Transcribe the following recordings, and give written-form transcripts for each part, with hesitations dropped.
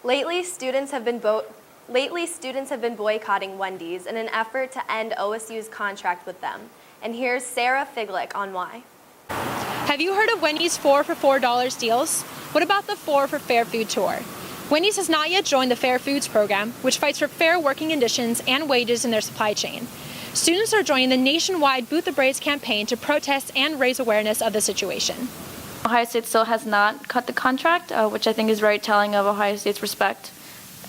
Lately, students have been boycotting Wendy's in an effort to end OSU's contract with them. And here's Sarah Figlick on why. Have you heard of Wendy's 4 for $4 deals? What about the 4 for Fair Food tour? Wendy's has not yet joined the Fair Foods program, which fights for fair working conditions and wages in their supply chain. Students are joining the nationwide Boot the Braids campaign to protest and raise awareness of the situation. Ohio State still has not cut the contract, which I think is very telling of Ohio State's respect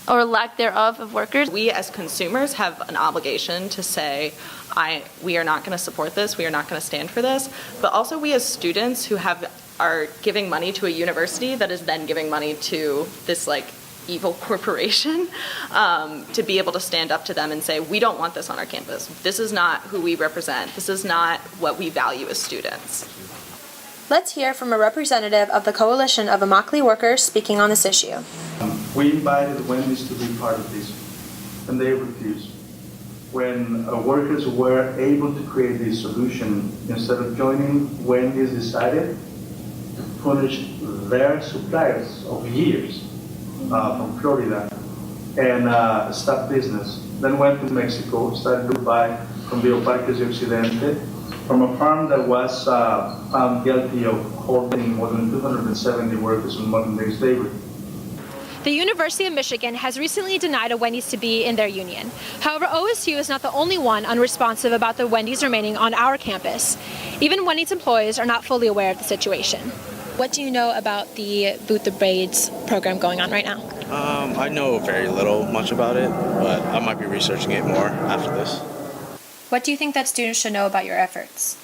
or lack thereof of workers. We as consumers have an obligation to say, we are not going to support this, we are not going to stand for this, but also we as students who are giving money to a university that is then giving money to this evil corporation, to be able to stand up to them and say, we don't want this on our campus. This is not who we represent. This is not what we value as students. Let's hear from a representative of the Coalition of Immokalee Workers speaking on this issue. We invited Wendy's to be part of this, and they refused. When workers were able to create this solution, instead of joining, Wendy's decided to punish their suppliers of years from Florida and stop business. Then went to Mexico, started to buy from the Parques de Occidente, from a farm that was found guilty of holding more than 270 workers on modern-day slavery. The University of Michigan has recently denied a Wendy's to be in their union. However, OSU is not the only one unresponsive about the Wendy's remaining on our campus. Even Wendy's employees are not fully aware of the situation. What do you know about the Boot the Braids program going on right now? I know very much about it, but I might be researching it more after this. What do you think that students should know about your efforts?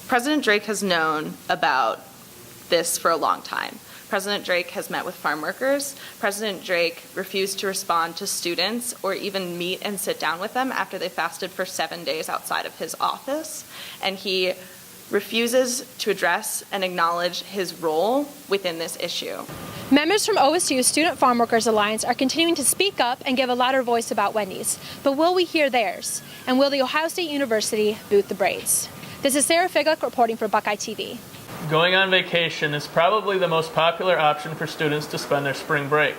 President Drake has known about this for a long time. President Drake has met with farm workers. President Drake refused to respond to students or even meet and sit down with them after they fasted for 7 days outside of his office. And he refuses to address and acknowledge his role within this issue. Members from OSU's Student Farm Workers Alliance are continuing to speak up and give a louder voice about Wendy's. But will we hear theirs? And will the Ohio State University boot the braids? This is Sarah Figlick reporting for BuckeyeTV. Going on vacation is probably the most popular option for students to spend their spring break.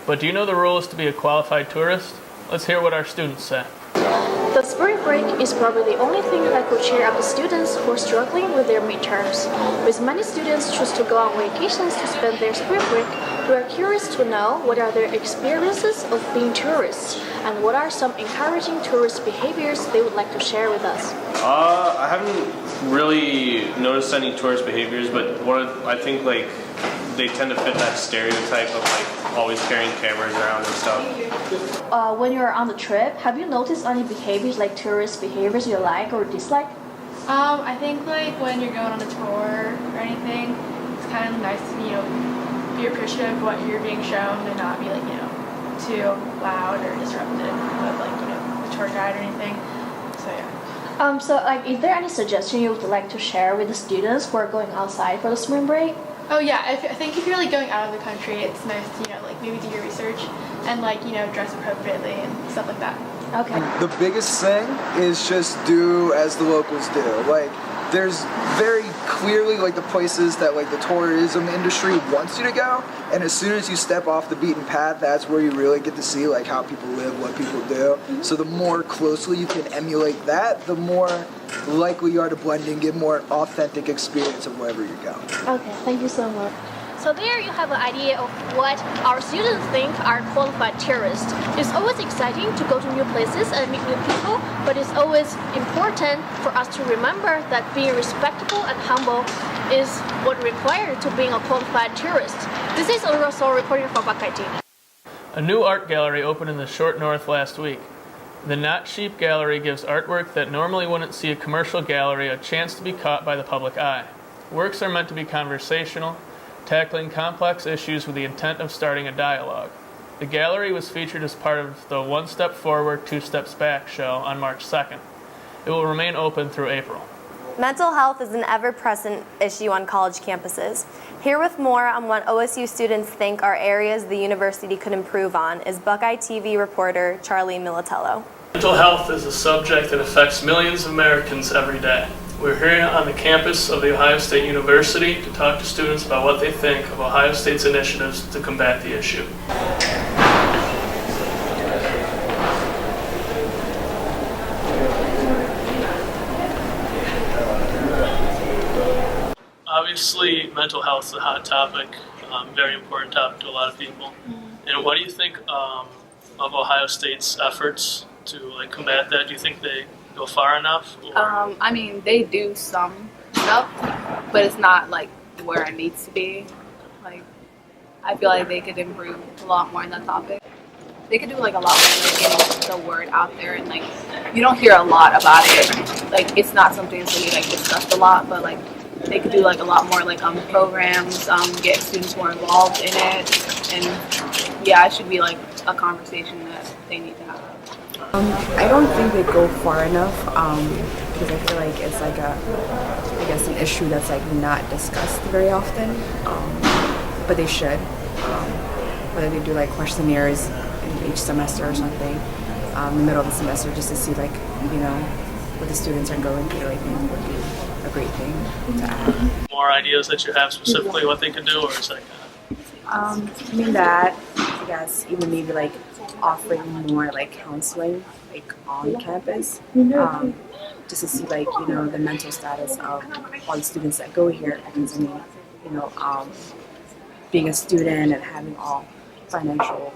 But do you know the rules to be a qualified tourist? Let's hear what our students say. The spring break is probably the only thing that could cheer up the students who are struggling with their midterms. With many students choose to go on vacations to spend their spring break, we are curious to know what are their experiences of being tourists and what are some encouraging tourist behaviors they would like to share with us. I haven't really noticed any tourist behaviors, but I think they tend to fit that stereotype of always carrying cameras around and stuff. When you're on the trip, have you noticed any behaviors like tourist behaviors you like or dislike? I think when you're going on a tour or anything, it's kind of nice to be appreciative of what you're being shown and not be too loud or disruptive with the tour guide or anything. So yeah. Is there any suggestion you would like to share with the students who are going outside for the spring break? Oh yeah, I think if you're going out of the country, it's nice to maybe do your research and dress appropriately and stuff like that. Okay. The biggest thing is just do as the locals do. There's very clearly the places that the tourism industry wants you to go, and as soon as you step off the beaten path, that's where you really get to see how people live, what people do. Mm-hmm. So the more closely you can emulate that, the more likely you are to blend in, get more authentic experience of wherever you're going. Okay, thank you so much. So there you have an idea of what our students think are qualified tourists. It's always exciting to go to new places and meet new people, but it's always important for us to remember that being respectful and humble is what required to being a qualified tourist. This is Aurora reporting for Buckeye TV. A new art gallery opened in the Short North last week. The Not Sheep Gallery gives artwork that normally wouldn't see a commercial gallery a chance to be caught by the public eye. Works are meant to be conversational, tackling complex issues with the intent of starting a dialogue. The gallery was featured as part of the One Step Forward, Two Steps Back show on March 2nd. It will remain open through April. Mental health is an ever-present issue on college campuses. Here with more on what OSU students think are areas the university could improve on is Buckeye TV reporter Charlie Militello. Mental health is a subject that affects millions of Americans every day. We're here on the campus of The Ohio State University to talk to students about what they think of Ohio State's initiatives to combat the issue. Obviously, mental health is a hot topic, very important topic to a lot of people. And what do you think of Ohio State's efforts to combat that? Do you think they go far enough? I mean, they do some stuff, but it's not where it needs to be. I feel like they could improve a lot more on that topic. They could do a lot more getting the word out there, and you don't hear a lot about it. It's not something that's really discussed a lot, but they could do a lot more programs, get students more involved in it, and yeah, it should be a conversation that they need to have. I don't think they go far enough because I feel like it's an issue that's not discussed very often, but they should. Whether they do questionnaires in each semester or something, in the middle of the semester, just to see what the students are going through, I think would be a great thing to add. More ideas that you have specifically what they could do, or is I mean that, I guess, even maybe offering more counseling on campus, just to see the mental status of all the students that go here, because being a student and having all financial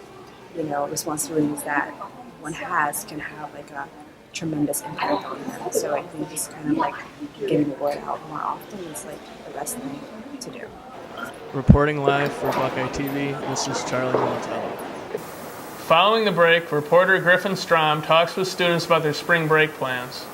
responsibilities that one has can have a tremendous impact on them. So I think just kind of getting the word out more often is the best thing to do. Reporting live for BuckeyeTV, this is Charlie Militello. Following the break, reporter Griffin Strom talks with students about their spring break plans.